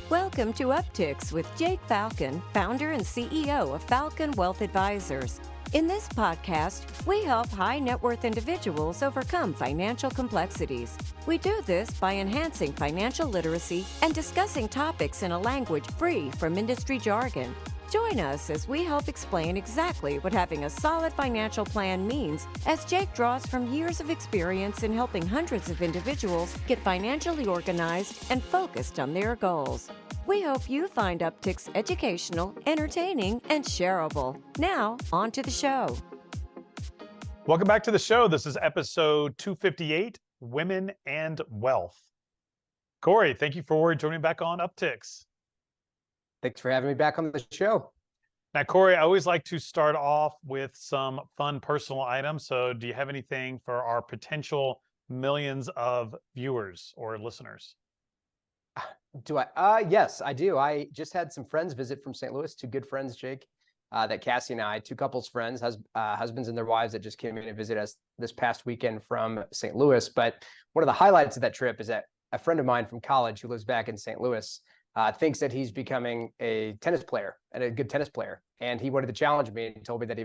Welcome to Upticks with Jake Falcon, founder and CEO of Falcon Wealth Advisors. In this podcast, we help high net worth individuals overcome financial complexities. We do this by enhancing financial literacy and discussing topics in a language free from industry jargon. Join us as we help explain exactly what having a solid financial plan means, as Jake draws from years of experience in helping hundreds of individuals get financially organized and focused on their goals. We hope you find Upticks educational, entertaining, and shareable. Now, on to the show. Welcome back to the show. This is episode 258, Women and Wealth. Cory, thank you for joining back on Upticks. Thanks for having me back on the show. Now, Cory, I always like to start off with some fun personal items. So do you have anything for our potential millions of viewers or listeners? Do I? Yes, I do. I just had some friends visit from St. Louis, two good friends, Jake, that Cassie and I, two couples friends, husbands and their wives that just came in and visited us this past weekend from St. Louis. But one of the highlights of that trip is that a friend of mine from college who lives back in St. Louis thinks that he's becoming a tennis player and a good tennis player. And he wanted to challenge me and told me that he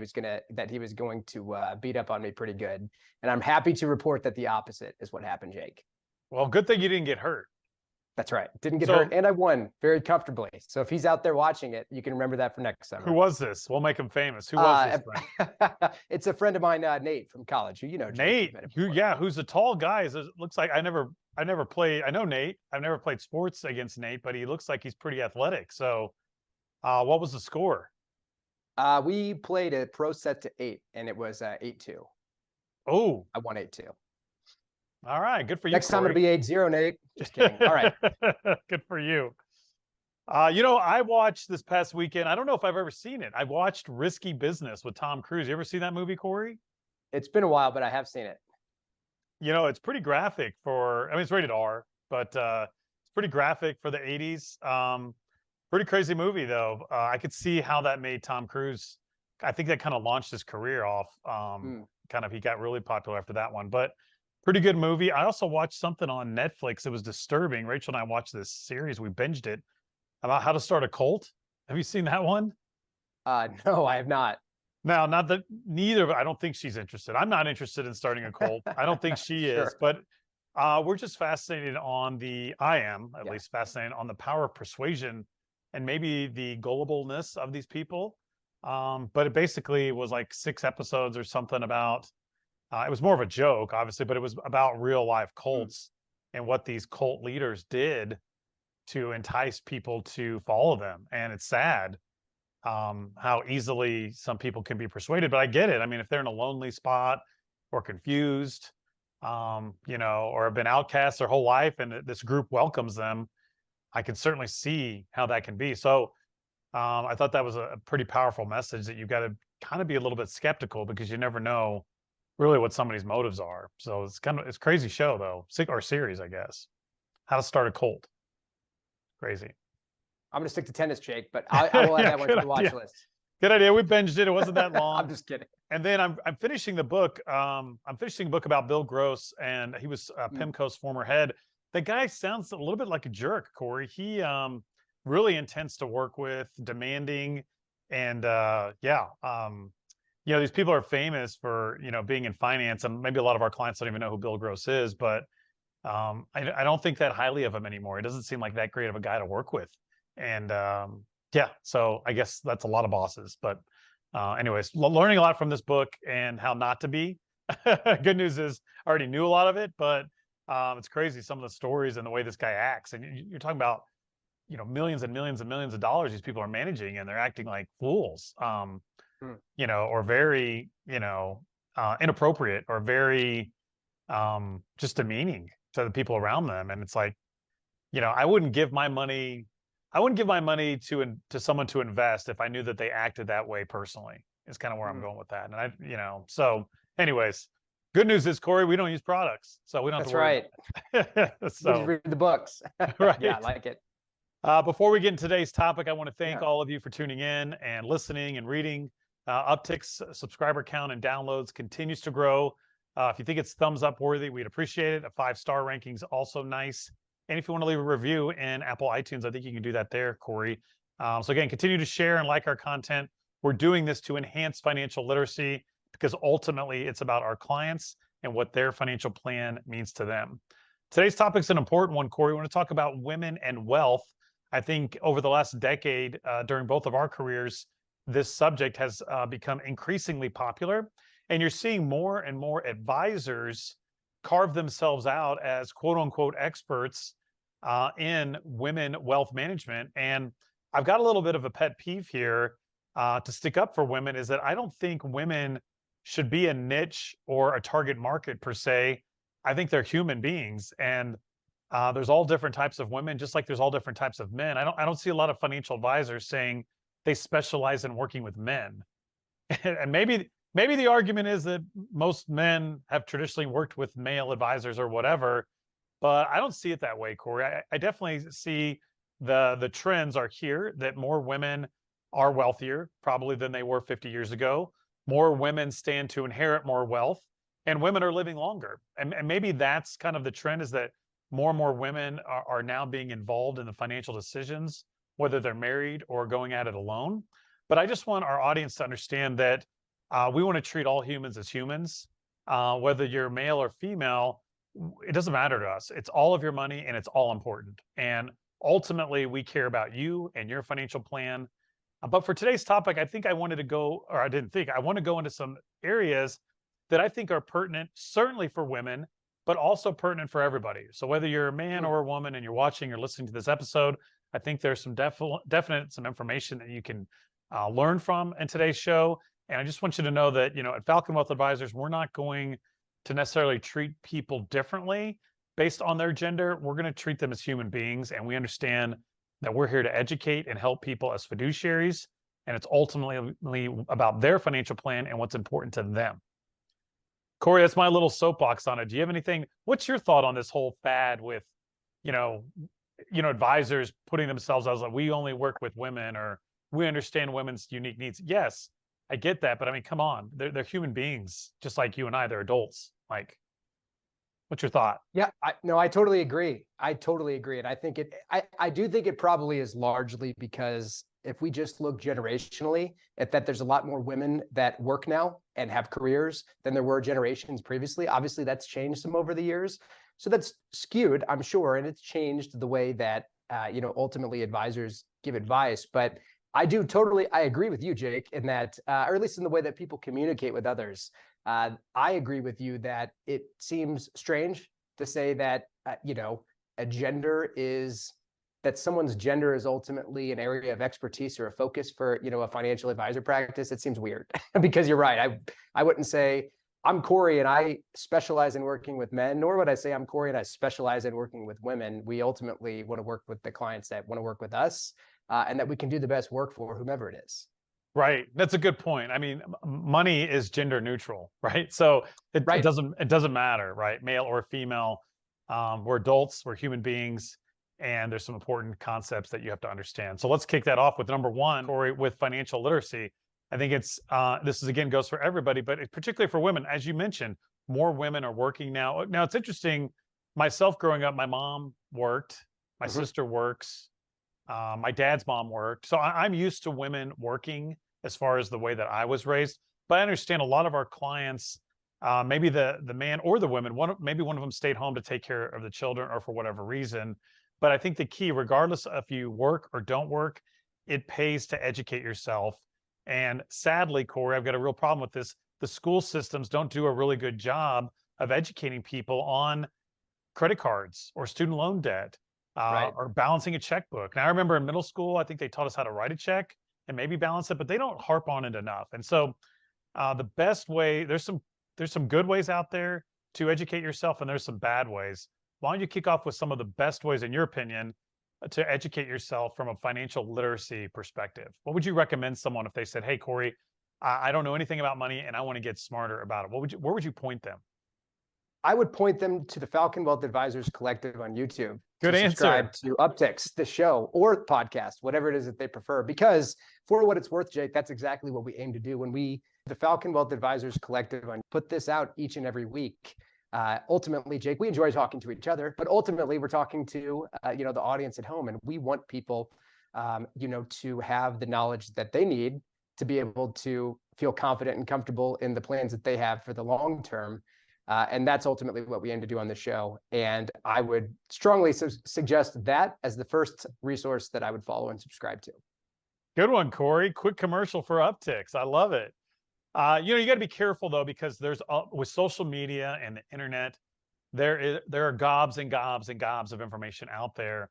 was going to beat up on me pretty good. And I'm happy to report that the opposite is what happened, Jake. Well, good thing you didn't get hurt. That's right. Didn't get hurt, and I won very comfortably. So if he's out there watching it, you can remember that for next summer. Who was this? We'll make him famous. Who was this friend? It's a friend of mine, Nate from college, who you know. Nate, who's a tall guy. It looks like I never played. I know Nate. I've never played sports against Nate, but he looks like he's pretty athletic. So, what was the score? We played a pro set to 8, and it was 8-2. Oh, I won 8-2. All right, good for you. Next time it'll be 8-0, Nate. Just kidding. All right. Good for you. I watched this past weekend. I don't know if I've ever seen it. I watched Risky Business with Tom Cruise. You ever seen that movie, Cory? It's been a while, but I have seen it. It's pretty graphic it's rated R, but it's pretty graphic for the 80s. Pretty crazy movie, though. I could see how that made Tom Cruise. I think that kind of launched his career off. He got really popular after that one, but pretty good movie. I also watched something on Netflix. It was disturbing. Rachel and I watched this series. We binged it about how to start a cult. Have you seen that one? No, I have not. Now, not that neither, I don't think she's interested. I'm not interested in starting a cult. I don't think she is, but we're just fascinated on least fascinated on the power of persuasion and maybe the gullibleness of these people. But it basically was like 6 episodes or something about, it was more of a joke, obviously, but it was about real life cults and what these cult leaders did to entice people to follow them. And it's sad how easily some people can be persuaded, but I get it. I mean, if they're in a lonely spot or confused, or have been outcast their whole life and this group welcomes them, I can certainly see how that can be. So I thought that was a pretty powerful message, that you've got to kind of be a little bit skeptical because you never know really what somebody's motives are. So it's a crazy show though, or series, I guess. How to Start a Cult. Crazy. I'm going to stick to tennis, Jake, but I will add that one to the watch list. Good idea. We binged it. It wasn't that long. I'm just kidding. And then I'm finishing the book. I'm finishing a book about Bill Gross, and he was PIMCO's former head. The guy sounds a little bit like a jerk, Cory. He really intense to work with, demanding, and these people are famous for being in finance, and maybe a lot of our clients don't even know who Bill Gross is, but I don't think that highly of him anymore. He doesn't seem like that great of a guy to work with. And so I guess that's a lot of bosses. But anyways, learning a lot from this book and how not to be. Good news is I already knew a lot of it, but it's crazy some of the stories and the way this guy acts. And you're talking about millions and millions and millions of dollars these people are managing, and they're acting like fools, or very inappropriate, or very just demeaning to the people around them. And it's like, I wouldn't give my money to someone to invest if I knew that they acted that way personally. It's kind of where I'm going with that. And so anyways, good news is, Cory, we don't use products, so we don't have to worry. That's right. So just read the books. Right. Yeah, I like it. Before we get into today's topic, I want to thank all of you for tuning in and listening and reading. Upticks subscriber count and downloads continues to grow. If you think it's thumbs up worthy, we'd appreciate it. A 5-star ranking is also nice. And if you want to leave a review in Apple iTunes, I think you can do that there, Cory. So again, continue to share and like our content. We're doing this to enhance financial literacy because ultimately it's about our clients and what their financial plan means to them. Today's topic is an important one, Cory. We want to talk about women and wealth. I think over the last decade, during both of our careers, this subject has become increasingly popular. And you're seeing more and more advisors carve themselves out as quote unquote experts in women wealth management. And I've got a little bit of a pet peeve here to stick up for women is that I don't think women should be a niche or a target market per se. I think they're human beings, and there's all different types of women, just like there's all different types of men. I don't see a lot of financial advisors saying they specialize in working with men. And maybe the argument is that most men have traditionally worked with male advisors or whatever, but I don't see it that way, Cory. I definitely see the trends are here that more women are wealthier probably than they were 50 years ago. More women stand to inherit more wealth, and women are living longer. And maybe that's kind of the trend, is that more and more women are now being involved in the financial decisions, whether they're married or going at it alone. But I just want our audience to understand that we want to treat all humans as humans. Whether you're male or female, it doesn't matter to us. It's all of your money and it's all important. And ultimately, we care about you and your financial plan. But for today's topic, I think I wanted to go, or I didn't think, I want to go into some areas that I think are pertinent, certainly for women, but also pertinent for everybody. So whether you're a man or a woman and you're watching or listening to this episode, I think there's some definite some information that you can learn from in today's show. And I just want you to know that, at Falcon Wealth Advisors, we're not going to necessarily treat people differently based on their gender. We're going to treat them as human beings, and we understand that we're here to educate and help people as fiduciaries, and it's ultimately about their financial plan and what's important to them. Cory, that's my little soapbox on it. Do you have anything? What's your thought on this whole fad with, advisors putting themselves as like, we only work with women, or we understand women's unique needs? Yes, I get that, but I mean, come on, they're human beings just like you and I. They're adults. Like, what's your thought? Yeah, I totally agree. And I think I do think it probably is largely because if we just look generationally at that, there's a lot more women that work now and have careers than there were generations previously. Obviously, that's changed some over the years. So that's skewed, I'm sure, and it's changed the way that, ultimately advisors give advice. But I agree with you, Jake, in that, or at least in the way that people communicate with others. I agree with you that it seems strange to say that, that someone's gender is ultimately an area of expertise or a focus for, a financial advisor practice. It seems weird because you're right. I wouldn't say I'm Cory and I specialize in working with men, nor would I say I'm Cory and I specialize in working with women. We ultimately want to work with the clients that want to work with us, and that we can do the best work for whomever it is. Right. That's a good point. I mean, money is gender neutral, right? So it doesn't matter, right? Male or female. We're adults, we're human beings, and there's some important concepts that you have to understand. So let's kick that off with number one, Cory, with financial literacy. I think this is, again, goes for everybody, but particularly for women. As you mentioned, more women are working now. Now, it's interesting. Myself growing up, my mom worked, my sister works, my dad's mom worked. So I'm used to women working as far as the way that I was raised. But I understand a lot of our clients, maybe the man or the women, maybe one of them stayed home to take care of the children or for whatever reason. But I think the key, regardless if you work or don't work, it pays to educate yourself. And sadly, Cory, I've got a real problem with this. The school systems don't do a really good job of educating people on credit cards or student loan debt, or balancing a checkbook. Now, I remember in middle school, I think they taught us how to write a check and maybe balance it, but they don't harp on it enough. And so the best way, there's some good ways out there to educate yourself, and there's some bad ways. Why don't you kick off with some of the best ways, in your opinion, to educate yourself from a financial literacy perspective? What would you recommend someone if they said, hey, Cory, I don't know anything about money and I want to get smarter about it? Where would you point them? I would point them to the Falcon Wealth Advisors Collective on YouTube. Good answer. Subscribe to Upticks, the show, or podcast, whatever it is that they prefer. Because for what it's worth, Jake, that's exactly what we aim to do. When the Falcon Wealth Advisors Collective put this out each and every week, ultimately, Jake, we enjoy talking to each other, but ultimately we're talking to, the audience at home, and we want people, to have the knowledge that they need to be able to feel confident and comfortable in the plans that they have for the long term. And that's ultimately what we aim to do on the show. And I would strongly suggest that as the first resource that I would follow and subscribe to. Good one, Cory. Quick commercial for Upticks. I love it. You got to be careful though, because there's with social media and the internet, there are gobs and gobs and gobs of information out there.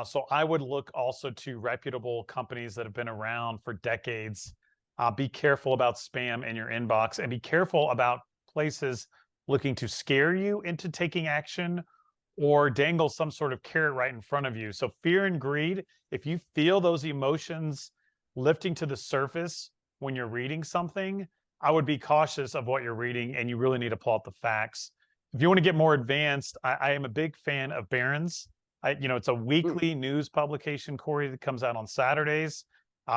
So I would look also to reputable companies that have been around for decades. Be careful about spam in your inbox, and be careful about places looking to scare you into taking action or dangle some sort of carrot right in front of you. So fear and greed, if you feel those emotions lifting to the surface when you're reading something, I would be cautious of what you're reading, and you really need to pull out the facts. If you want to get more advanced, I am a big fan of Barron's. It's a weekly news publication, Cory, that comes out on Saturdays.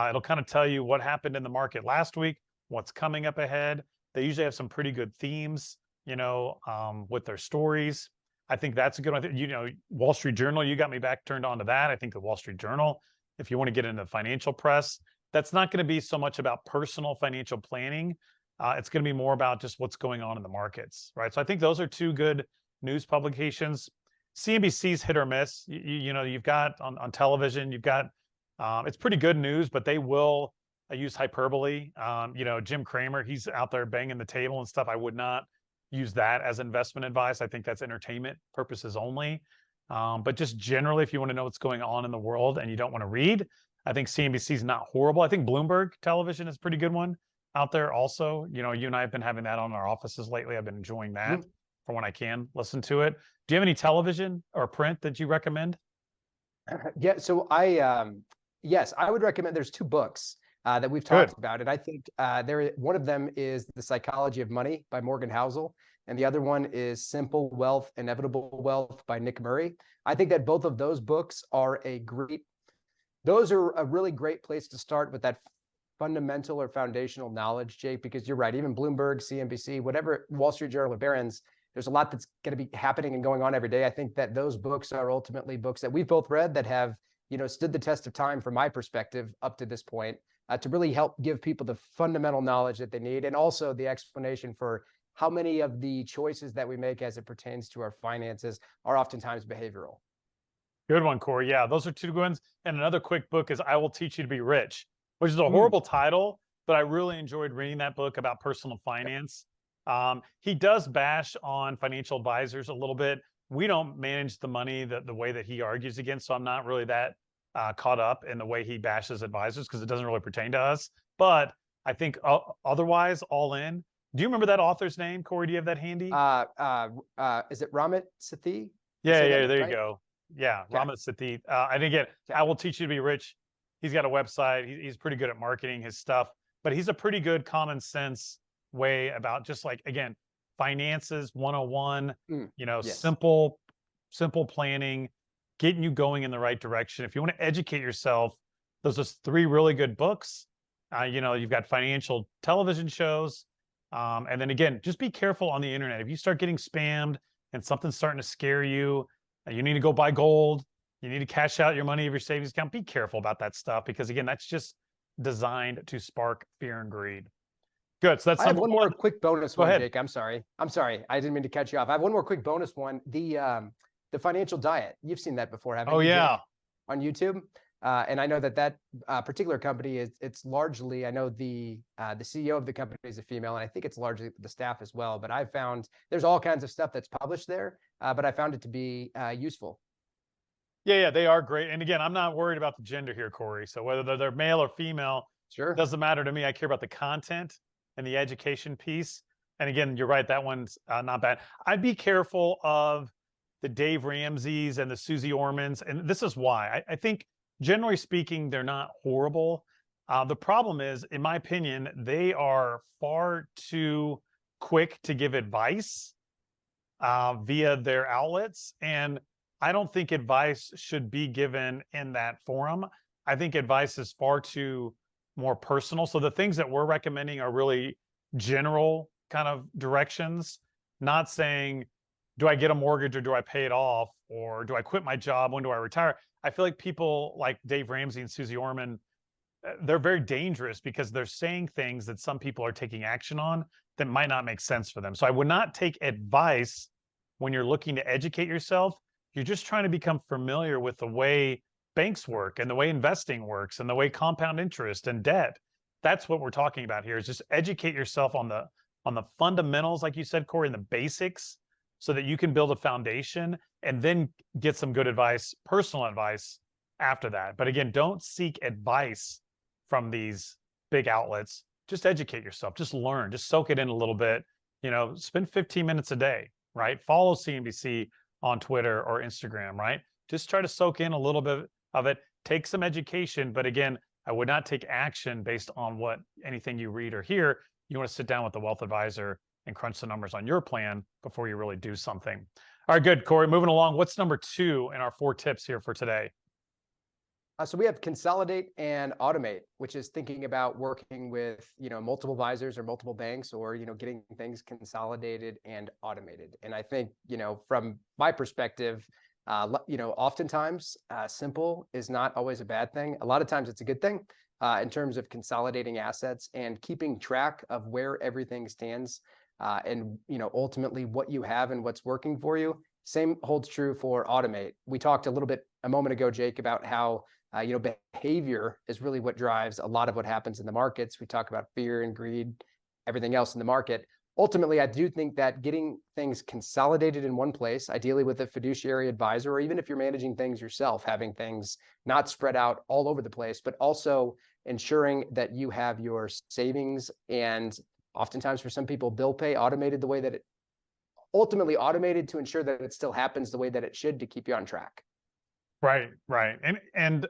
It'll kind of tell you what happened in the market last week, what's coming up ahead. They usually have some pretty good themes, with their stories. I think that's a good one. Wall Street Journal, you got me back turned on to that. I think the Wall Street Journal, if you want to get into the financial press, that's not going to be so much about personal financial planning. It's going to be more about just what's going on in the markets, right? So I think those are two good news publications. CNBC's hit or miss. You've got on television, you've got it's pretty good news, but they will use hyperbole. Jim Cramer, he's out there banging the table and stuff. I would not use that as investment advice. I think that's entertainment purposes only. But just generally, if you want to know what's going on in the world and you don't want to read, I think CNBC is not horrible. I think Bloomberg television is a pretty good one out there also. You and I have been having that on our offices lately. I've been enjoying that for when I can listen to it. Do you have any television or print that you recommend? Yeah, so yes, I would recommend. There's two books that we've talked about, and I think one of them is The Psychology of Money by Morgan Housel, and the other one is Simple Wealth, Inevitable Wealth by Nick Murray. I think that both of those books are those are a really great place to start with that fundamental or foundational knowledge, Jake, because you're right. Even Bloomberg, CNBC, whatever, Wall Street Journal or Barron's, there's a lot that's going to be happening and going on every day. I think that those books are ultimately books that we've both read that have, stood the test of time from my perspective up to this point, to really help give people the fundamental knowledge that they need, and also the explanation for how many of the choices that we make as it pertains to our finances are oftentimes behavioral. Good one, Cory. Yeah, those are two good ones. And another quick book is I Will Teach You to Be Rich, which is a horrible title, but I really enjoyed reading that book about personal finance. He does bash on financial advisors a little bit. We don't manage the money the way that he argues against, so I'm not really that caught up in the way he bashes advisors, because it doesn't really pertain to us. But I think otherwise, all in. Do you remember that author's name, Cory? Do you have that handy? Is it Ramit Sethi? Yeah, there you go. Yeah, okay. Ramit Sethi. And again, I Will Teach You to Be Rich. He's got a website. He's pretty good at marketing his stuff, but he's a pretty good common sense way about just again, finances 101, yes. simple planning, getting you going in the right direction. If you want to educate yourself, those are three really good books. You've got financial television shows. And then again, just be careful on the internet. If you start getting spammed and something's starting to scare you, you need to go buy gold, you need to cash out your money of your savings account, be careful about that stuff, because again, that's just designed to spark fear and greed. Good. So that's I have one more quick bonus one, ahead. Jake. I'm sorry. I didn't mean to cut you off. I have one more quick bonus one. The financial diet. You've seen that before, haven't you? Oh, yeah. Jake, on YouTube. And I know that particular company it's largely, I know the CEO of the company is a female, and I think it's largely the staff as well. But I've found there's all kinds of stuff that's published there, but I found it to be useful. Yeah, they are great. And again, I'm not worried about the gender here, Cory. So whether they're male or female, sure, doesn't matter to me. I care about the content and the education piece. And again, you're right, that one's not bad. I'd be careful of the Dave Ramseys and the Susie Ormans, and this is why. I think, generally speaking, they're not horrible. The problem is, in my opinion, they are far too quick to give advice via their outlets. And I don't think advice should be given in that forum. I think advice is far too more personal. So the things that we're recommending are really general kind of directions. not saying, do I get a mortgage or do I pay it off? Or do I quit my job? When do I retire? I feel like people like Dave Ramsey and Susie Orman, they're very dangerous because they're saying things that some people are taking action on that might not make sense for them. So I would not take advice when you're looking to educate yourself. You're just trying to become familiar with the way banks work and the way investing works and the way compound interest and debt. That's what we're talking about here, is just educate yourself on the fundamentals, like you said, Cory, and the basics, so that you can build a foundation and then get some good advice, personal advice after that. But again, don't seek advice from these big outlets. Just educate yourself, just learn, just soak it in a little bit. Spend 15 minutes a day, right? Follow CNBC on Twitter or Instagram, right? Just try to soak in a little bit of it, take some education. But again, I would not take action based on anything you read or hear. You want to sit down with the wealth advisor and crunch the numbers on your plan before you really do something. All right, good, Cory. Moving along. What's number 2 in our 4 tips here for today? So we have consolidate and automate, which is thinking about working with, multiple advisors or multiple banks, or, getting things consolidated and automated. And I think, from my perspective, oftentimes simple is not always a bad thing. A lot of times it's a good thing in terms of consolidating assets and keeping track of where everything stands and, ultimately what you have and what's working for you. Same holds true for automate. We talked a little bit a moment ago, Jake, about how behavior is really what drives a lot of what happens in the markets. We talk about fear and greed, everything else in the market. Ultimately, I do think that getting things consolidated in one place, ideally with a fiduciary advisor, or even if you're managing things yourself, having things not spread out all over the place, but also ensuring that you have your savings and oftentimes for some people, bill pay automated the way that it ultimately automated to ensure that it still happens the way that it should to keep you on track. Right. And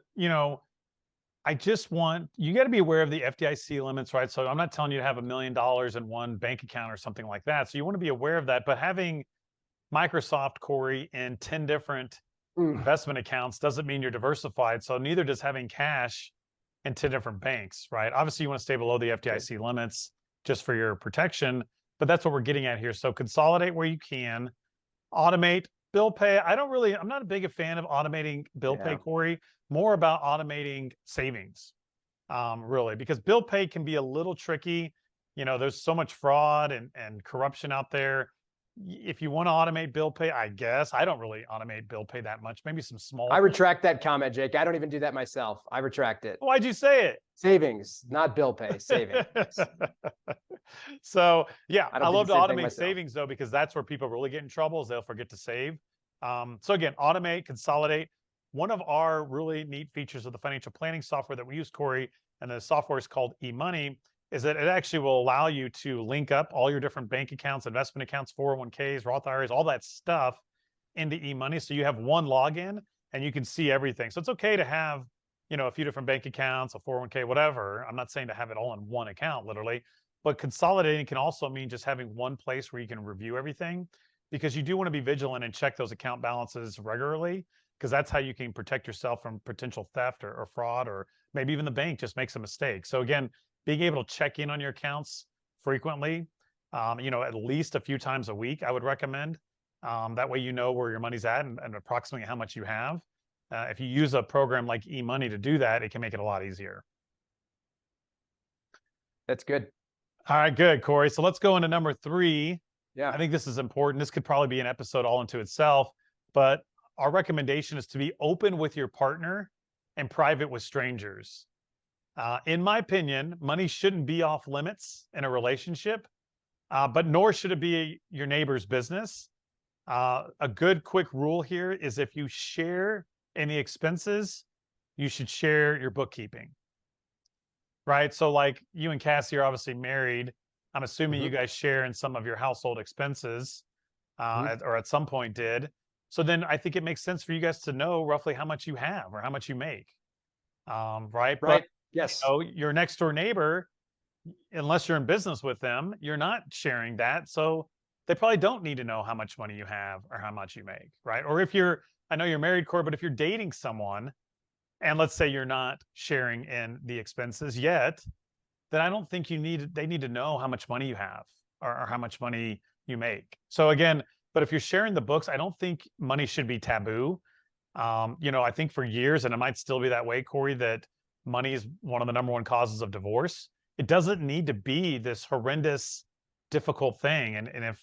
I just you got to be aware of the FDIC limits, right? So I'm not telling you to have $1 million in one bank account or something like that. So you want to be aware of that. But having Microsoft, Cory, in 10 different investment accounts doesn't mean you're diversified. So neither does having cash in 10 different banks, right? Obviously, you want to stay below the FDIC limits just for your protection. But that's what we're getting at here. So consolidate where you can, automate. Bill pay, I'm not a big fan of automating bill pay, Cory. More about automating savings, really, because bill pay can be a little tricky. There's so much fraud and corruption out there. If you want to automate bill pay, I guess. I don't really automate bill pay that much. Maybe some small. I retract that comment, Jake. I don't even do that myself. I retract it. Why'd you say it? Savings, not bill pay, savings. So yeah, I love to automate savings though, because that's where people really get in trouble, is they'll forget to save. So again, automate, consolidate. One of our really neat features of the financial planning software that we use, Cory, and the software is called eMoney, is that it actually will allow you to link up all your different bank accounts, investment accounts, 401ks, Roth IRAs, all that stuff into eMoney. So you have one login and you can see everything. So it's okay to have, a few different bank accounts, a 401k, whatever. I'm not saying to have it all in one account, literally, but consolidating can also mean just having one place where you can review everything, because you do want to be vigilant and check those account balances regularly, because that's how you can protect yourself from potential theft or fraud, or maybe even the bank just makes a mistake. So again, being able to check in on your accounts frequently, at least a few times a week, I would recommend. That way you know where your money's at and approximately how much you have. If you use a program like eMoney to do that, it can make it a lot easier. That's good. All right, good, Cory. So let's go into number 3. Yeah. I think this is important. This could probably be an episode all into itself, but our recommendation is to be open with your partner and private with strangers. In my opinion, money shouldn't be off limits in a relationship, but nor should it be your neighbor's business. A good quick rule here is if you share any expenses, you should share your bookkeeping, right? So like you and Cassie are obviously married. I'm assuming you guys share in some of your household expenses, or at some point did. So then I think it makes sense for you guys to know roughly how much you have or how much you make, right? Right. But, yes. Your next door neighbor, unless you're in business with them, you're not sharing that. So they probably don't need to know how much money you have or how much you make, right? Or if I know you're married, Cory, but if you're dating someone and let's say you're not sharing in the expenses yet, then I don't think they need to know how much money you have or how much money you make. So again, but if you're sharing the books, I don't think money should be taboo. I think for years, and it might still be that way, Cory, that money is one of the number one causes of divorce. It doesn't need to be this horrendous, difficult thing. And if,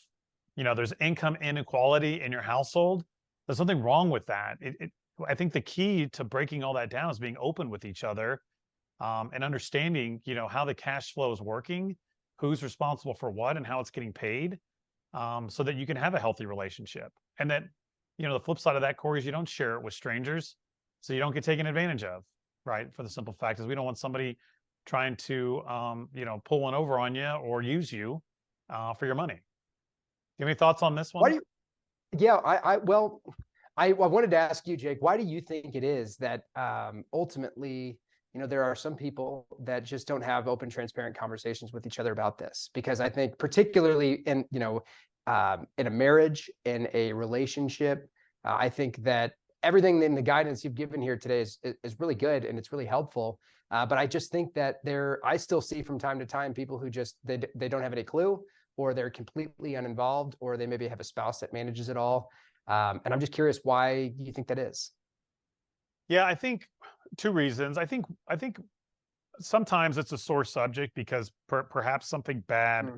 there's income inequality in your household, there's something wrong with that. I think the key to breaking all that down is being open with each other, and understanding, how the cash flow is working, who's responsible for what, and how it's getting paid, so that you can have a healthy relationship. And that, the flip side of that, Cory, is you don't share it with strangers, so you don't get taken advantage of, right? For the simple fact is we don't want somebody trying to, pull one over on you or use you for your money. Do you have any thoughts on this one? Why do you, yeah, well, I wanted to ask you, Jake, why do you think it is that ultimately, there are some people that just don't have open, transparent conversations with each other about this? Because I think particularly in a marriage, in a relationship, I think that everything in the guidance you've given here today is really good and it's really helpful. But I just think that I still see from time to time people who just, they don't have any clue, or they're completely uninvolved, or they maybe have a spouse that manages it all. And I'm just curious why you think that is. Yeah, I think two reasons. I think sometimes it's a sore subject because perhaps something bad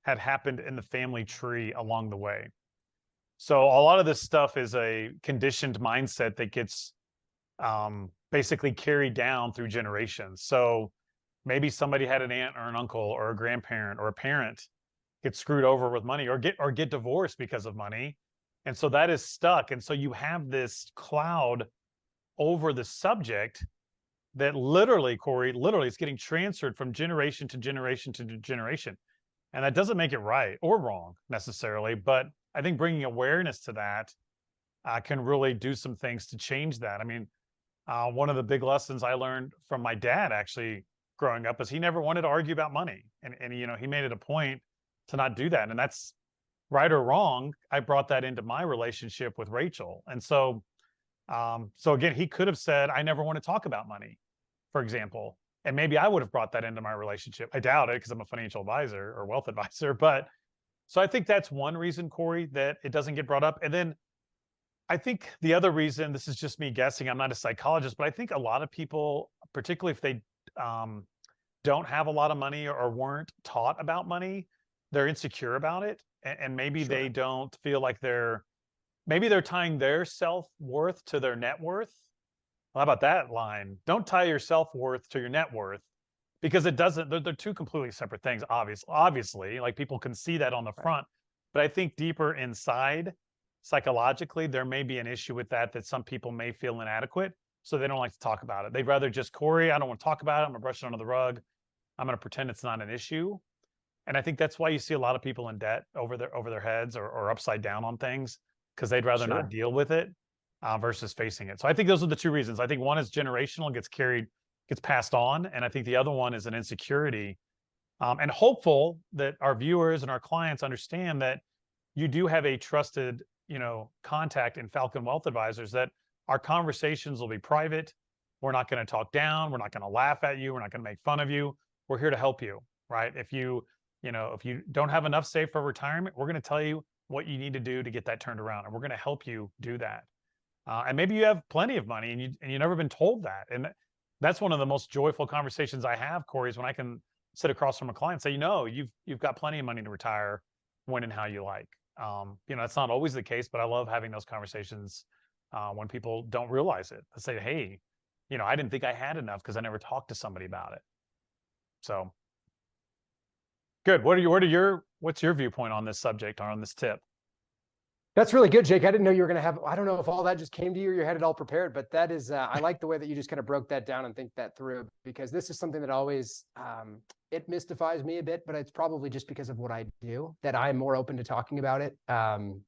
had happened in the family tree along the way. So a lot of this stuff is a conditioned mindset that gets basically carried down through generations. So maybe somebody had an aunt or an uncle or a grandparent or a parent get screwed over with money, or get divorced because of money. And so that is stuck. And so you have this cloud over the subject that literally, Cory, is getting transferred from generation to generation to generation. And that doesn't make it right or wrong necessarily, but I think bringing awareness to that can really do some things to change that. I mean, one of the big lessons I learned from my dad actually growing up is he never wanted to argue about money. And he made it a point to not do that. And that's right or wrong. I brought that into my relationship with Rachel. And so again, he could have said, I never want to talk about money, for example. And maybe I would have brought that into my relationship. I doubt it because I'm a financial advisor or wealth advisor. But so I think that's one reason, Cory, that it doesn't get brought up. And then I think the other reason, this is just me guessing, I'm not a psychologist, but I think a lot of people, particularly if they don't have a lot of money or weren't taught about money, they're insecure about it. And maybe they don't feel like maybe they're tying their self-worth to their net worth. How about that line? Don't tie your self-worth to your net worth, because it doesn't, they're two completely separate things, obviously, like people can see that on the front, but I think deeper inside, psychologically, there may be an issue with that some people may feel inadequate, so they don't like to talk about it. They'd rather just, Cory, I don't want to talk about it. I'm gonna brush it under the rug. I'm gonna pretend it's not an issue. And I think that's why you see a lot of people in debt over their heads or upside down on things, because they'd rather not deal with it versus facing it. So I think those are the two reasons. I think one is generational, gets passed on. And I think the other one is an insecurity. And hopeful that our viewers and our clients understand that you do have a trusted, contact in Falcon Wealth Advisors, that our conversations will be private. We're not going to talk down. We're not going to laugh at you. We're not going to make fun of you. We're here to help you, right? If you don't have enough saved for retirement, we're going to tell you what you need to do to get that turned around. And we're going to help you do that. And maybe you have plenty of money and you've never been told that. And that's one of the most joyful conversations I have, Cory, is when I can sit across from a client and say, you've got plenty of money to retire when and how you like. It's not always the case, but I love having those conversations when people don't realize it. I say, hey, I didn't think I had enough because I never talked to somebody about it. So good. What's your viewpoint on this subject or on this tip? That's really good, Jake. I didn't know you were going to have, I don't know if all that just came to you or you had it all prepared, but that is, I like the way that you just kind of broke that down and think that through, because this is something that always, it mystifies me a bit, but it's probably just because of what I do, that I'm more open to talking about it. And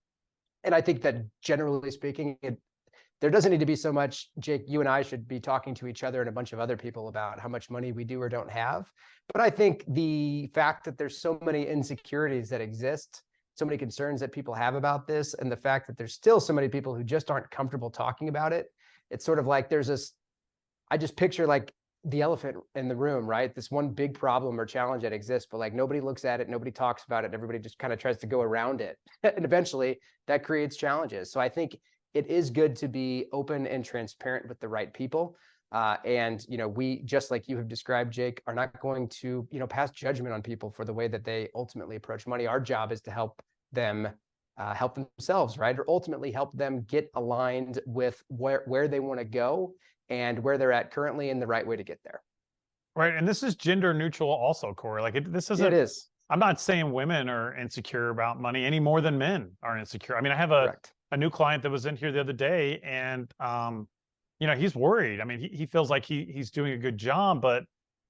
I think that generally speaking, there doesn't need to be so much, Jake, you and I should be talking to each other and a bunch of other people about how much money we do or don't have. But I think the fact that there's so many insecurities that exist, so many concerns that people have about this, and the fact that there's still so many people who just aren't comfortable talking about it, it's sort of like there's this, I just picture like the elephant in the room, right? This one big problem or challenge that exists, but like nobody looks at it, nobody talks about it, everybody just kind of tries to go around it. And eventually that creates challenges. So I think it is good to be open and transparent with the right people. And, we, just like you have described, Jake, are not going to, pass judgment on people for the way that they ultimately approach money. Our job is to help them help themselves, right? Or ultimately help them get aligned with where they want to go and where they're at currently and the right way to get there. Right. And this is gender neutral also, Cory. Like this isn't, it is. I'm not saying women are insecure about money any more than men are insecure. I mean, I have a new client that was in here the other day, and he's worried. I mean, he feels like he's doing a good job, but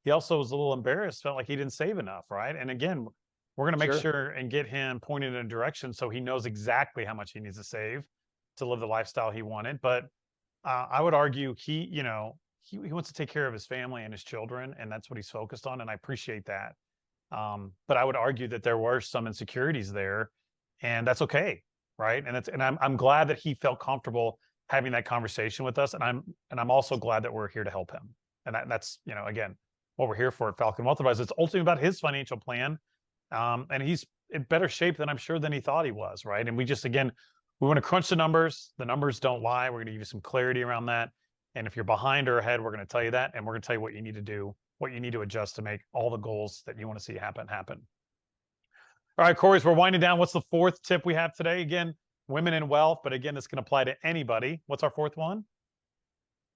he also was a little embarrassed, felt like he didn't save enough, right? And again, we're going to make sure and get him pointed in a direction so he knows exactly how much he needs to save to live the lifestyle he wanted. But I would argue he wants to take care of his family and his children, and that's what he's focused on, and I appreciate that. But I would argue that there were some insecurities there, and that's okay, right? And I'm glad that he felt comfortable having that conversation with us, and I'm also glad that we're here to help him. And that's again what we're here for at Falcon Wealth Advisors. It's ultimately about his financial plan, and he's in better shape than he thought he was, right? And we want to crunch the numbers. The numbers don't lie. We're going to give you some clarity around that. And if you're behind or ahead, we're going to tell you that, and we're going to tell you what you need to do, what you need to adjust to make all the goals that you want to see happen. All right, Cory, so we're winding down. What's the fourth tip we have today? Again, women in wealth, but again, this can apply to anybody. What's our fourth one?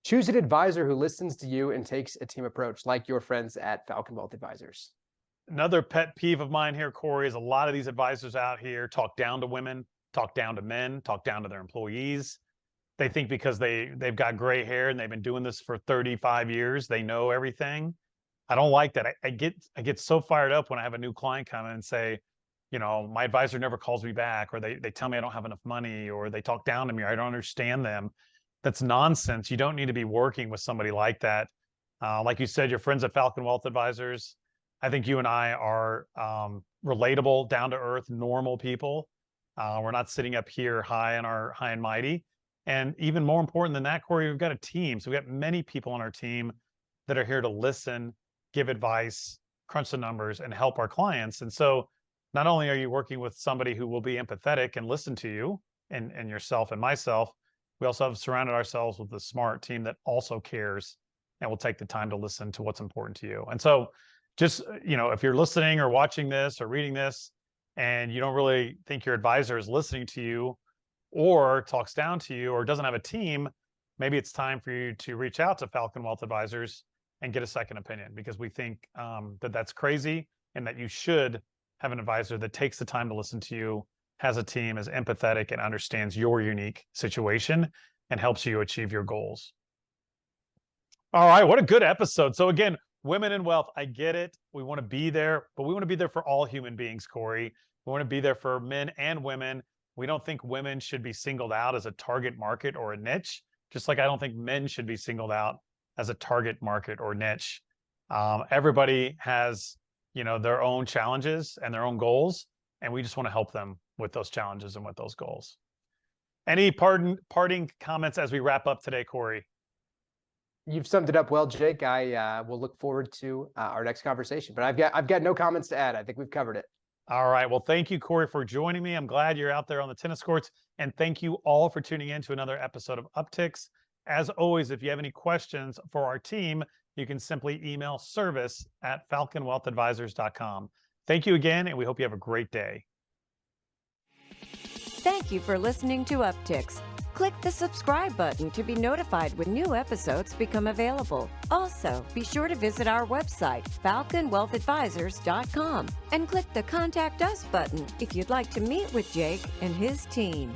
Choose an advisor who listens to you and takes a team approach, like your friends at Falcon Wealth Advisors. Another pet peeve of mine here, Cory, is a lot of these advisors out here talk down to women, talk down to men, talk down to their employees. They think because they've got gray hair and they've been doing this for 35 years, they know everything. I don't like that. I get so fired up when I have a new client come in and say, my advisor never calls me back, or they tell me I don't have enough money, or they talk down to me, or I don't understand them. That's nonsense. You don't need to be working with somebody like that. Like you said, your friends at Falcon Wealth Advisors, I think you and I are relatable, down to earth, normal people. We're not sitting up here high and mighty. And even more important than that, Cory, we've got a team. So we've got many people on our team that are here to listen, give advice, crunch the numbers, and help our clients. And so not only are you working with somebody who will be empathetic and listen to you and yourself and myself, we also have surrounded ourselves with a smart team that also cares and will take the time to listen to what's important to you. And so just, if you're listening or watching this or reading this and you don't really think your advisor is listening to you or talks down to you or doesn't have a team, maybe it's time for you to reach out to Falcon Wealth Advisors and get a second opinion, because we think that's crazy, and that you should have an advisor that takes the time to listen to you, has a team, is empathetic, and understands your unique situation and helps you achieve your goals. All right, what a good episode. So again, women in wealth, I get it. We want to be there, but we want to be there for all human beings, Cory. We want to be there for men and women. We don't think women should be singled out as a target market or a niche, just like I don't think men should be singled out as a target market or niche. Everybody has, their own challenges and their own goals, and we just want to help them with those challenges and with those goals. Any parting comments as we wrap up today, Cory? You've summed it up well, Jake. I will look forward to our next conversation, but I've got no comments to add. I think we've covered it. All right. Well, thank you, Cory, for joining me. I'm glad you're out there on the tennis courts, and thank you all for tuning in to another episode of Upticks. As always, if you have any questions for our team, you can simply email service@falconwealthadvisors.com. Thank you again, and we hope you have a great day. Thank you for listening to Upticks. Click the subscribe button to be notified when new episodes become available. Also, be sure to visit our website, falconwealthadvisors.com, and click the Contact Us button if you'd like to meet with Jake and his team.